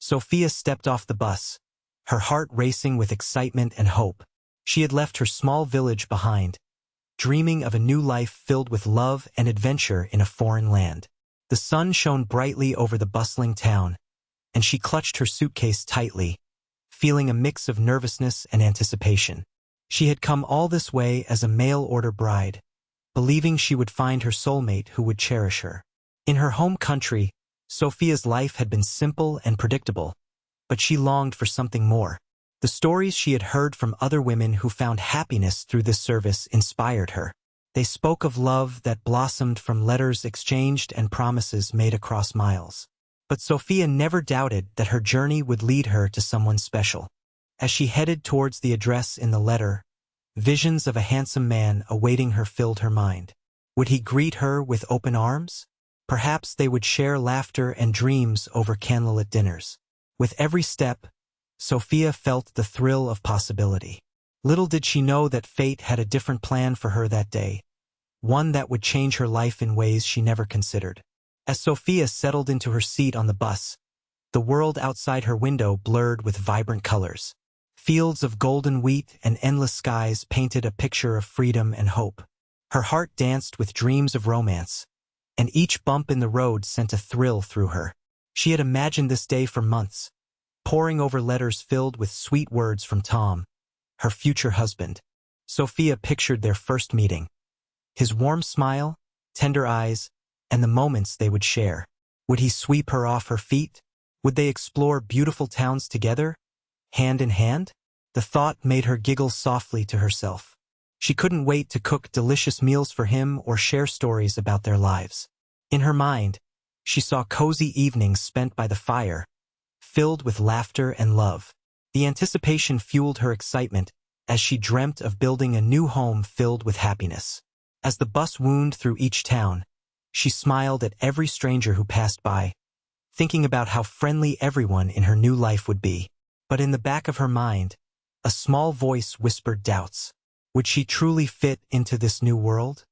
Sophia stepped off the bus, her heart racing with excitement and hope. She had left her small village behind, dreaming of a new life filled with love and adventure in a foreign land. The sun shone brightly over the bustling town, and she clutched her suitcase tightly, feeling a mix of nervousness and anticipation. She had come all this way as a mail-order bride, believing she would find her soulmate who would cherish her. In her home country, Sophia's life had been simple and predictable, but she longed for something more. The stories she had heard from other women who found happiness through this service inspired her. They spoke of love that blossomed from letters exchanged and promises made across miles. But Sophia never doubted that her journey would lead her to someone special. As she headed towards the address in the letter, visions of a handsome man awaiting her filled her mind. Would he greet her with open arms? Perhaps they would share laughter and dreams over candlelit dinners. With every step, Sophia felt the thrill of possibility. Little did she know that fate had a different plan for her that day, one that would change her life in ways she never considered. As Sophia settled into her seat on the bus, the world outside her window blurred with vibrant colors. Fields of golden wheat and endless skies painted a picture of freedom and hope. Her heart danced with dreams of romance, and each bump in the road sent a thrill through her. She had imagined this day for months, poring over letters filled with sweet words from Tom, her future husband. Sophia pictured their first meeting, his warm smile, tender eyes, and the moments they would share. Would he sweep her off her feet? Would they explore beautiful towns together, hand in hand? The thought made her giggle softly to herself. She couldn't wait to cook delicious meals for him or share stories about their lives. In her mind, she saw cozy evenings spent by the fire, filled with laughter and love. The anticipation fueled her excitement as she dreamt of building a new home filled with happiness. As the bus wound through each town, she smiled at every stranger who passed by, thinking about how friendly everyone in her new life would be. But in the back of her mind, a small voice whispered doubts. Would she truly fit into this new world?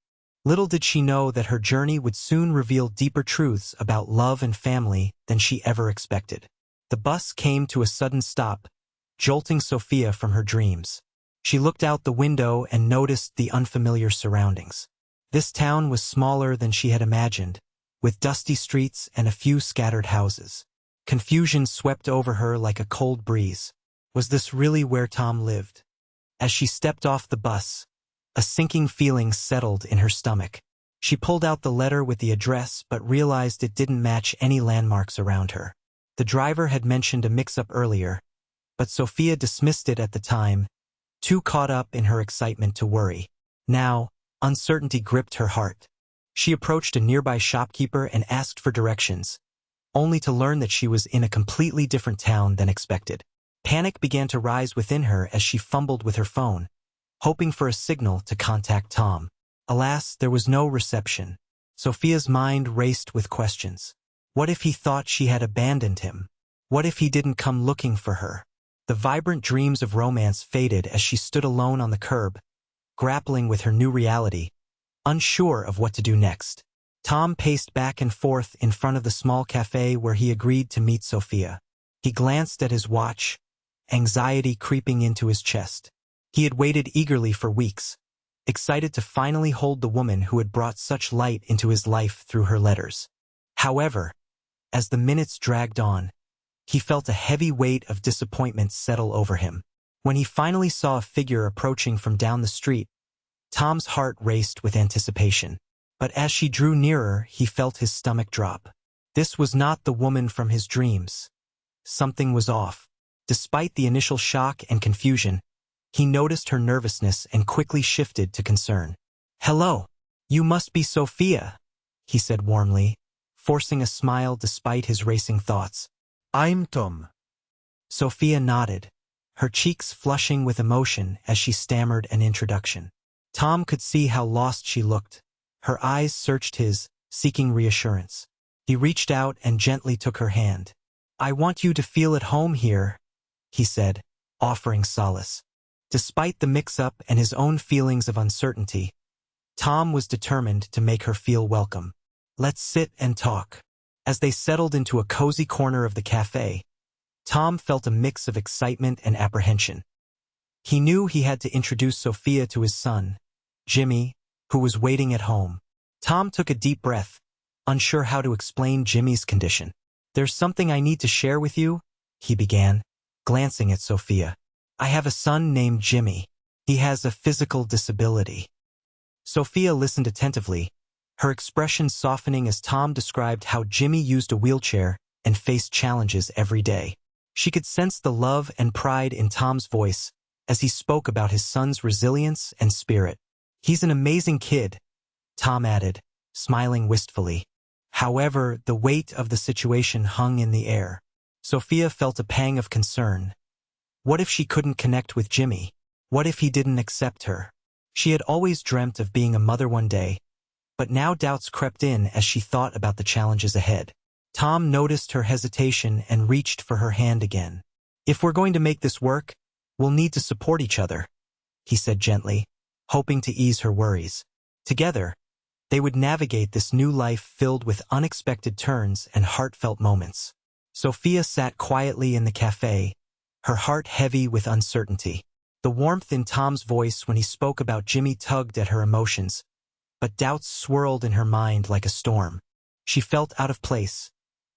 Little did she know that her journey would soon reveal deeper truths about love and family than she ever expected. The bus came to a sudden stop, jolting Sophia from her dreams. She looked out the window and noticed the unfamiliar surroundings. This town was smaller than she had imagined, with dusty streets and a few scattered houses. Confusion swept over her like a cold breeze. Was this really where Tom lived? As she stepped off the bus, a sinking feeling settled in her stomach. She pulled out the letter with the address but realized it didn't match any landmarks around her. The driver had mentioned a mix-up earlier, but Sophia dismissed it at the time, too caught up in her excitement to worry. Now, uncertainty gripped her heart. She approached a nearby shopkeeper and asked for directions, only to learn that she was in a completely different town than expected. Panic began to rise within her as she fumbled with her phone, hoping for a signal to contact Tom. Alas, there was no reception. Sophia's mind raced with questions. What if he thought she had abandoned him? What if he didn't come looking for her? The vibrant dreams of romance faded as she stood alone on the curb, grappling with her new reality, unsure of what to do next. Tom paced back and forth in front of the small cafe where he agreed to meet Sophia. He glanced at his watch, anxiety creeping into his chest. He had waited eagerly for weeks, excited to finally hold the woman who had brought such light into his life through her letters. However, as the minutes dragged on, he felt a heavy weight of disappointment settle over him. When he finally saw a figure approaching from down the street, Tom's heart raced with anticipation. But as she drew nearer, he felt his stomach drop. This was not the woman from his dreams. Something was off. Despite the initial shock and confusion, he noticed her nervousness and quickly shifted to concern. "Hello, you must be Sophia," he said warmly, forcing a smile despite his racing thoughts. "I'm Tom." Sophia nodded, her cheeks flushing with emotion as she stammered an introduction. Tom could see how lost she looked. Her eyes searched his, seeking reassurance. He reached out and gently took her hand. "I want you to feel at home here," he said, offering solace. Despite the mix-up and his own feelings of uncertainty, Tom was determined to make her feel welcome. "Let's sit and talk." As they settled into a cozy corner of the cafe, Tom felt a mix of excitement and apprehension. He knew he had to introduce Sophia to his son, Jimmy, who was waiting at home. Tom took a deep breath, unsure how to explain Jimmy's condition. "There's something I need to share with you," he began, glancing at Sophia. "I have a son named Jimmy. He has a physical disability." Sophia listened attentively, her expression softening as Tom described how Jimmy used a wheelchair and faced challenges every day. She could sense the love and pride in Tom's voice as he spoke about his son's resilience and spirit. "He's an amazing kid," Tom added, smiling wistfully. However, the weight of the situation hung in the air. Sophia felt a pang of concern. What if she couldn't connect with Jimmy? What if he didn't accept her? She had always dreamt of being a mother one day, but now doubts crept in as she thought about the challenges ahead. Tom noticed her hesitation and reached for her hand again. "If we're going to make this work, we'll need to support each other," he said gently, hoping to ease her worries. Together, they would navigate this new life filled with unexpected turns and heartfelt moments. Sophia sat quietly in the cafe, her heart heavy with uncertainty. The warmth in Tom's voice when he spoke about Jimmy tugged at her emotions, but doubts swirled in her mind like a storm. She felt out of place,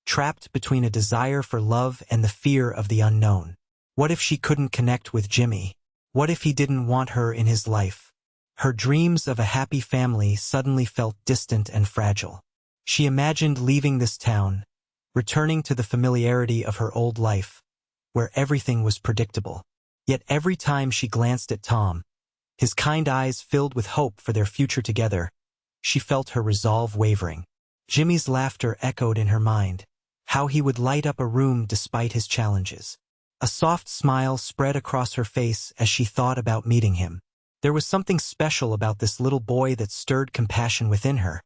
trapped between a desire for love and the fear of the unknown. What if she couldn't connect with Jimmy? What if he didn't want her in his life? Her dreams of a happy family suddenly felt distant and fragile. She imagined leaving this town, returning to the familiarity of her old life, where everything was predictable. Yet every time she glanced at Tom, his kind eyes filled with hope for their future together, she felt her resolve wavering. Jimmy's laughter echoed in her mind, how he would light up a room despite his challenges. A soft smile spread across her face as she thought about meeting him. There was something special about this little boy that stirred compassion within her.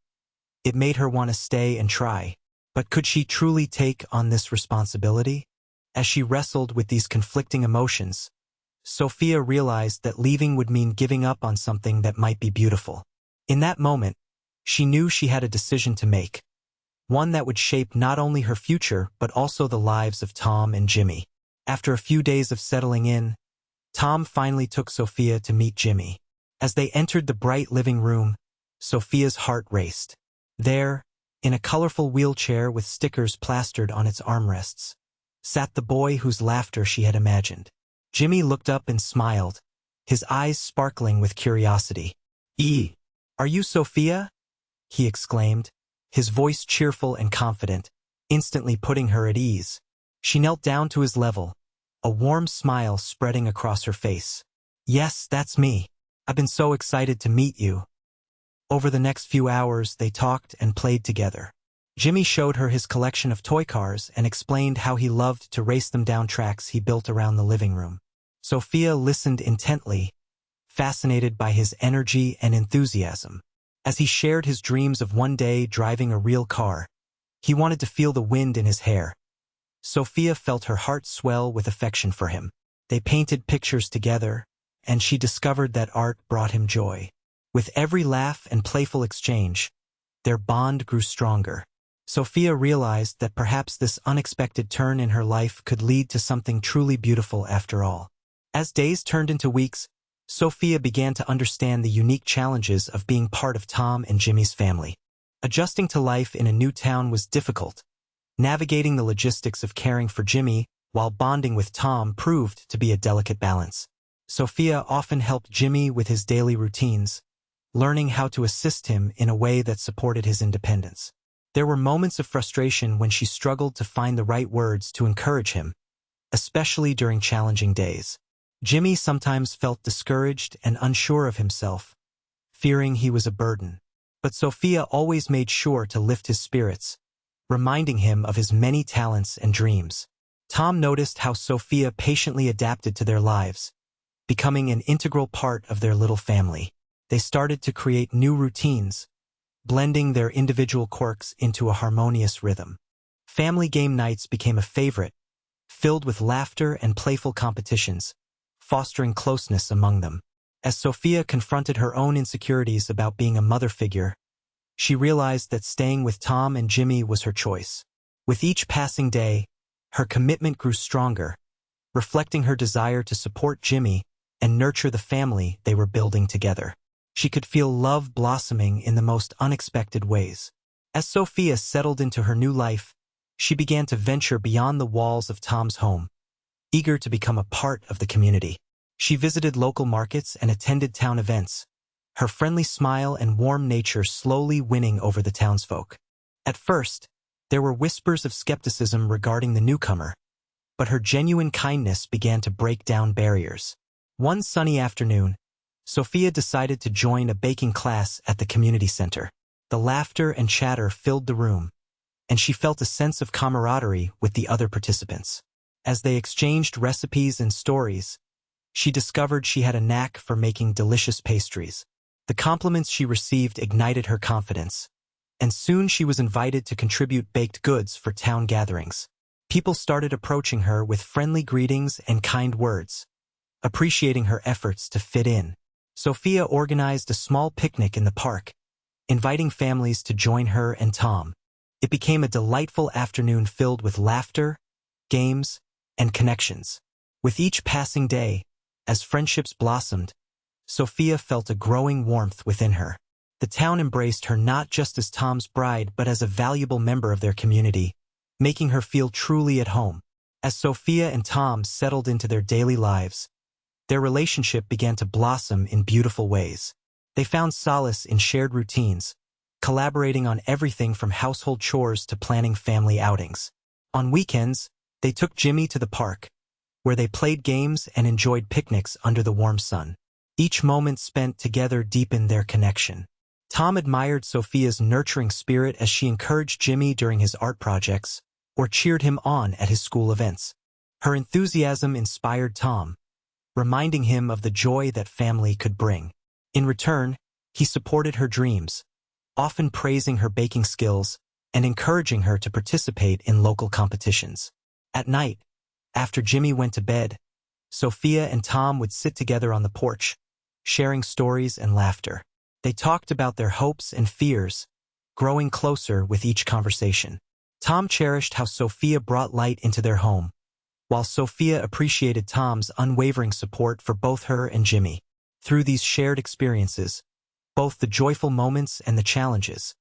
It made her want to stay and try. But could she truly take on this responsibility? As she wrestled with these conflicting emotions, Sophia realized that leaving would mean giving up on something that might be beautiful. In that moment, she knew she had a decision to make, one that would shape not only her future but also the lives of Tom and Jimmy. After a few days of settling in, Tom finally took Sophia to meet Jimmy. As they entered the bright living room, Sophia's heart raced. There, in a colorful wheelchair with stickers plastered on its armrests, sat the boy whose laughter she had imagined. Jimmy looked up and smiled, his eyes sparkling with curiosity. Are you Sophia?" he exclaimed, his voice cheerful and confident, instantly putting her at ease. She knelt down to his level, a warm smile spreading across her face. "Yes, that's me. I've been so excited to meet you." Over the next few hours, they talked and played together. Jimmy showed her his collection of toy cars and explained how he loved to race them down tracks he built around the living room. Sophia listened intently, fascinated by his energy and enthusiasm. As he shared his dreams of one day driving a real car, he wanted to feel the wind in his hair. Sophia felt her heart swell with affection for him. They painted pictures together, and she discovered that art brought him joy. With every laugh and playful exchange, their bond grew stronger. Sophia realized that perhaps this unexpected turn in her life could lead to something truly beautiful after all. As days turned into weeks, Sophia began to understand the unique challenges of being part of Tom and Jimmy's family. Adjusting to life in a new town was difficult. Navigating the logistics of caring for Jimmy while bonding with Tom proved to be a delicate balance. Sophia often helped Jimmy with his daily routines, learning how to assist him in a way that supported his independence. There were moments of frustration when she struggled to find the right words to encourage him, especially during challenging days. Jimmy sometimes felt discouraged and unsure of himself, fearing he was a burden. But Sophia always made sure to lift his spirits, reminding him of his many talents and dreams. Tom noticed how Sophia patiently adapted to their lives, becoming an integral part of their little family. They started to create new routines, blending their individual quirks into a harmonious rhythm. Family game nights became a favorite, filled with laughter and playful competitions, fostering closeness among them. As Sophia confronted her own insecurities about being a mother figure, she realized that staying with Tom and Jimmy was her choice. With each passing day, Her commitment grew stronger, reflecting her desire to support Jimmy and nurture the family they were building together. She could feel love blossoming in the most unexpected ways. As Sophia settled into her new life, she began to venture beyond the walls of Tom's home, eager to become a part of the community. She visited local markets and attended town events, her friendly smile and warm nature slowly winning over the townsfolk. At first, there were whispers of skepticism regarding the newcomer, but her genuine kindness began to break down barriers. One sunny afternoon, Sophia decided to join a baking class at the community center. The laughter and chatter filled the room, and she felt a sense of camaraderie with the other participants. As they exchanged recipes and stories, she discovered she had a knack for making delicious pastries. The compliments she received ignited her confidence, and soon she was invited to contribute baked goods for town gatherings. People started approaching her with friendly greetings and kind words, appreciating her efforts to fit in. Sophia organized a small picnic in the park, inviting families to join her and Tom. It became a delightful afternoon filled with laughter, games, and connections. With each passing day, as friendships blossomed, Sophia felt a growing warmth within her. The town embraced her not just as Tom's bride but as a valuable member of their community, making her feel truly at home. As Sophia and Tom settled into their daily lives, their relationship began to blossom in beautiful ways. They found solace in shared routines, collaborating on everything from household chores to planning family outings. On weekends, they took Jimmy to the park, where they played games and enjoyed picnics under the warm sun. Each moment spent together deepened their connection. Tom admired Sophia's nurturing spirit as she encouraged Jimmy during his art projects or cheered him on at his school events. Her enthusiasm inspired Tom, reminding him of the joy that family could bring. In return, he supported her dreams, often praising her baking skills and encouraging her to participate in local competitions. At night, after Jimmy went to bed, Sophia and Tom would sit together on the porch, sharing stories and laughter. They talked about their hopes and fears, growing closer with each conversation. Tom cherished how Sophia brought light into their home, while Sophia appreciated Tom's unwavering support for both her and Jimmy. Through these shared experiences, both the joyful moments and the challenges,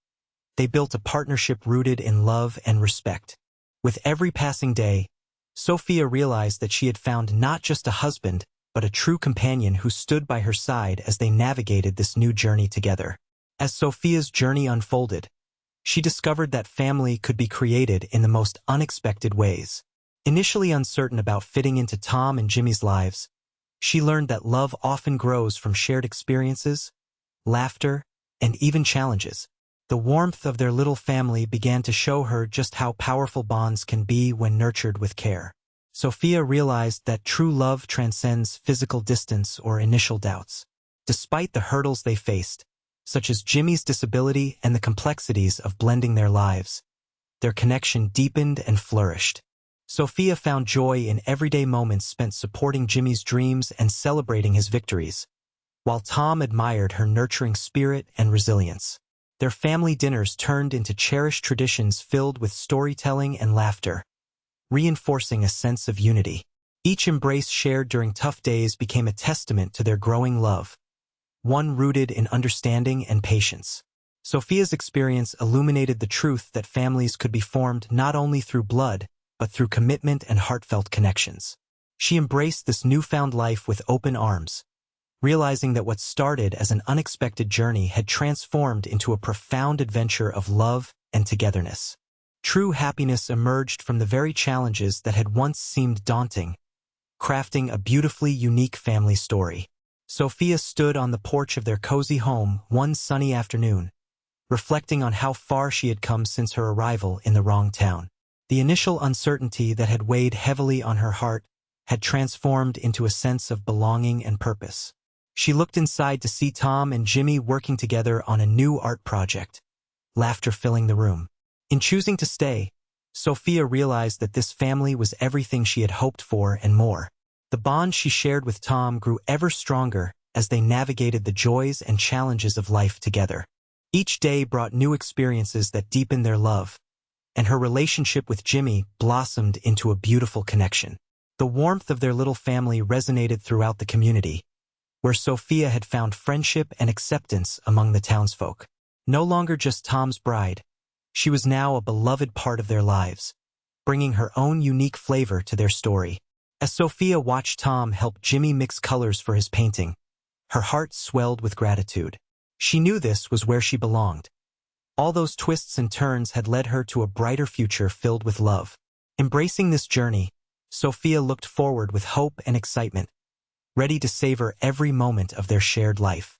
they built a partnership rooted in love and respect. With every passing day, Sophia realized that she had found not just a husband, but a true companion who stood by her side as they navigated this new journey together. As Sophia's journey unfolded, she discovered that family could be created in the most unexpected ways. Initially uncertain about fitting into Tom and Jimmy's lives, she learned that love often grows from shared experiences, laughter, and even challenges. The warmth of their little family began to show her just how powerful bonds can be when nurtured with care. Sophia realized that true love transcends physical distance or initial doubts. Despite the hurdles they faced, such as Jimmy's disability and the complexities of blending their lives, their connection deepened and flourished. Sophia found joy in everyday moments spent supporting Jimmy's dreams and celebrating his victories, while Tom admired her nurturing spirit and resilience. Their family dinners turned into cherished traditions filled with storytelling and laughter, reinforcing a sense of unity. Each embrace shared during tough days became a testament to their growing love, one rooted in understanding and patience. Sophia's experience illuminated the truth that families could be formed not only through blood, but through commitment and heartfelt connections. She embraced this newfound life with open arms, realizing that what started as an unexpected journey had transformed into a profound adventure of love and togetherness. True happiness emerged from the very challenges that had once seemed daunting, crafting a beautifully unique family story. Sophia stood on the porch of their cozy home one sunny afternoon, reflecting on how far she had come since her arrival in the wrong town. The initial uncertainty that had weighed heavily on her heart had transformed into a sense of belonging and purpose. She looked inside to see Tom and Jimmy working together on a new art project, laughter filling the room. In choosing to stay, Sophia realized that this family was everything she had hoped for and more. The bond she shared with Tom grew ever stronger as they navigated the joys and challenges of life together. Each day brought new experiences that deepened their love, and her relationship with Jimmy blossomed into a beautiful connection. The warmth of their little family resonated throughout the community, where Sophia had found friendship and acceptance among the townsfolk. No longer just Tom's bride, she was now a beloved part of their lives, bringing her own unique flavor to their story. As Sophia watched Tom help Jimmy mix colors for his painting, her heart swelled with gratitude. She knew this was where she belonged. All those twists and turns had led her to a brighter future filled with love. Embracing this journey, Sophia looked forward with hope and excitement, ready to savor every moment of their shared life.